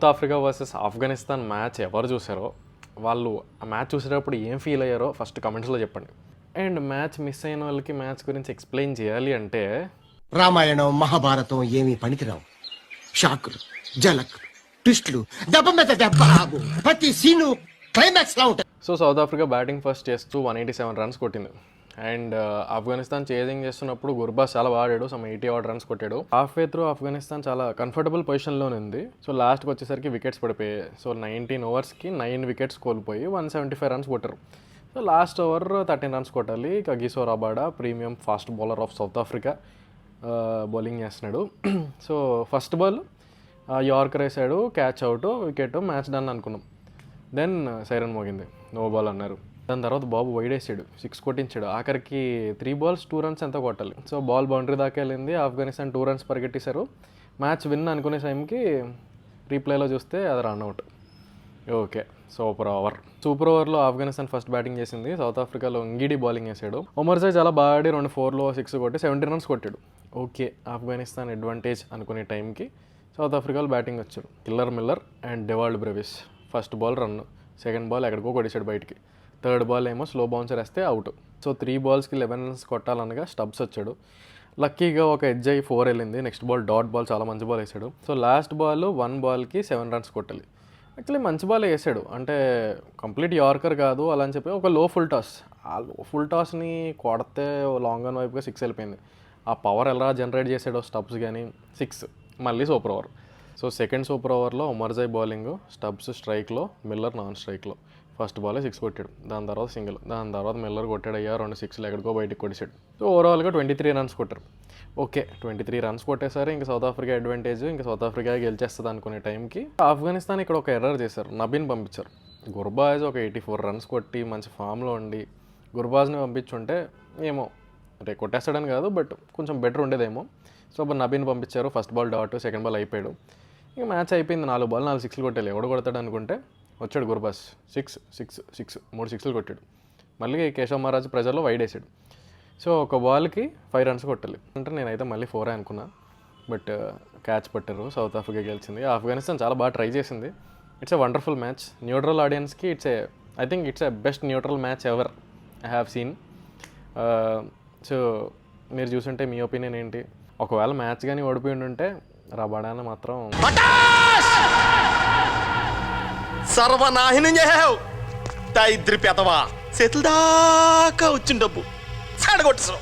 South Africa versus Afghanistan match ఎవరు చూసారో వాళ్ళు ఆ మ్యాచ్ చూసేటప్పుడు ఏం ఫీల్ అయ్యారో ఫస్ట్ కమెంట్స్లో చెప్పండి. అండ్ మ్యాచ్ మిస్ అయిన వాళ్ళకి మ్యాచ్ గురించి ఎక్స్ప్లెయిన్ చేయాలి అంటే రామాయణం మహాభారతం ఏమీ పనికిరావు. షాకులు, జలక్, ట్విస్టులు, దెబ్బ మీద దెబ్బ, ప్రతి సీను క్లైమాక్స్ లా ఉంటాయి. So south Africa batting first చేస్తూ 187 రన్స్ కొట్టింది. అండ్ ఆఫ్ఘనిస్తాన్ చేజింగ్ చేస్తున్నప్పుడు గుర్బాస్ చాలా బాగా ఆడాడు, సమ్ 80 odd runs కొట్టాడు. హాఫ్ వే త్రూ ఆఫ్ఘనిస్తాన్ చాలా కంఫర్టబుల్ పొజిషన్లోనే ఉంది. సో లాస్ట్కి వచ్చేసరికి వికెట్స్ పడిపోయాయి. సో 19 ఓవర్స్కి 9 వికెట్స్ కోల్పోయి 175 runs కొట్టారు. సో లాస్ట్ ఓవర్ 13 runs కొట్టాలి. Kagiso Rabada premium fast bowler of south Africa bowling చేస్తున్నాడు. సో ఫస్ట్ బాల్ యార్కర్ వేసాడు, catch out, wicket, match done అనుకున్నాం. దెన్ సైరన్ మోగింది, నో బాల్ అన్నారు. దాని తర్వాత బాబు వైడ్ వేసాడు, 6 కొట్టించాడు. ఆఖరికి 3 balls 2 runs ఎంత కొట్టాలి. సో బాల్ బౌండరీ దాకా వెళ్ళింది. ఆఫ్ఘనిస్తాన్ 2 runs పరిగెట్టేశారు. మ్యాచ్ విన్ అనుకునే టైంకి రీప్లేలో చూస్తే అది రన్అవుట్. ఓకే, సూపర్ ఓవర్లో ఆఫ్ఘనిస్తాన్ ఫస్ట్ బ్యాటింగ్ చేసింది. సౌత్ ఆఫ్రికాలో ఇంగిడి బౌలింగ్ వేసాడు. ఒమర్జాయ్ చాలా బాగా ఆడి 2 4లో 6 కొట్టి 17 runs కొట్టాడు. ఓకే, ఆఫ్ఘనిస్తాన్ అడ్వాంటేజ్ అనుకునే టైంకి సౌత్ ఆఫ్రికాలో బ్యాటింగ్ వచ్చాడు. Killer Miller and Dewald Brevis. First ball run, second ball ఎక్కడికో కొట్టేశాడు బయటికి, థర్డ్ బాల్ ఏమో స్లో బౌన్సర్ వేస్తే అవుట్. సో 3 ballsకి 11 runs కొట్టాలనగా స్టబ్స్ వచ్చాడు. లక్కీగా ఒక ఎడ్జ్ అయ్యి 4 వెళ్ళింది. నెక్స్ట్ బాల్ డాట్ బాల్, చాలా మంచి బాల్ వేసాడు. సో లాస్ట్ బాల్ 1 ballకి 7 runs కొట్టాలి. యాక్చువల్లీ మంచి బాల్ వేసాడు, అంటే కంప్లీట్ యార్కర్ కాదు అలా అని చెప్పి ఒక లో ఫుల్ టాస్. ఆ లో ఫుల్ టాస్ని కొడితే లాంగ్ ఆన్ వైపుగా 6 వెళ్ళిపోయింది. ఆ పవర్ ఎలా జనరేట్ చేసాడో స్టబ్స్ కానీ 6 మళ్ళీ super over. So second super ఓవర్లో ఒమర్జాయ్ బౌలింగ్, స్టబ్స్ స్ట్రైక్లో, మిల్లర్ నాన్ స్ట్రైక్లో. ఫస్ట్ బాల్ 6 కొట్టాడు, దాని తర్వాత సింగిల్, దాని తర్వాత మిల్లర్ కొట్టాడు. 2 6 ఎక్కడికో బయటకు కొట్టేశాడు. సో ఓవరాల్గా 23 runs కొట్టారు. Okay, 23 runs కొట్టేసారు. ఇంకా సౌత్ ఆఫ్రికా అడ్వాంటేజ్, ఇంకా సౌత్ ఆఫ్రికా గెలిచేస్తుంది అనుకునే టైంకి ఆఫ్ఘనిస్తాన్ ఇక్కడ ఒక ఎర్రర్ చేశారు. నబీన్ పంపించారు. గుర్బాజ్ ఒక 84 runs కొట్టి మంచి ఫామ్లో ఉండి గుర్బాజ్ని పంపించుంటే ఏమో అంటే కొట్టేస్తాడని కాదు, బట్ కొంచెం బెటర్ ఉండేదేమో. సో అప్పుడు నబీన్ పంపించారు. First ball dot, second ball అయిపోయాడు. ఇంకా మ్యాచ్ అయిపోయింది. 4 balls 4 6 కొట్టాలి. ఎవడు కొడతాడు అనుకుంటే వచ్చాడు గుర్బాస్, 6 6 6 3 6 కొట్టాడు. మళ్ళీ కేశవ్ మహారాజ్ ప్రెజర్లో వైడ్ వేసాడు. సో ఒక బాల్కి 5 runs కొట్టాలి అంటే నేనైతే మళ్ళీ 4 అనుకున్నా, బట్ క్యాచ్ పట్టారు. సౌత్ ఆఫ్రికా గెలిచింది. ఆఫ్ఘనిస్తాన్ చాలా బాగా ట్రై చేసింది. It's a wonderful match. Neutral ఆడియన్స్కి I think it's a best neutral match ever I have seen. So మీరు చూసుంటే మీ ఒపీనియన్ ఏంటి? ఒకవేళ మ్యాచ్ కానీ ఓడిపోయి ఉంటే రబాడాని మాత్రం సర్వనాశనం చేసావు. దరిద్రి పెదవా, చేతుల దాకా వచ్చిన డబ్బు సాడగొట్టేసావు.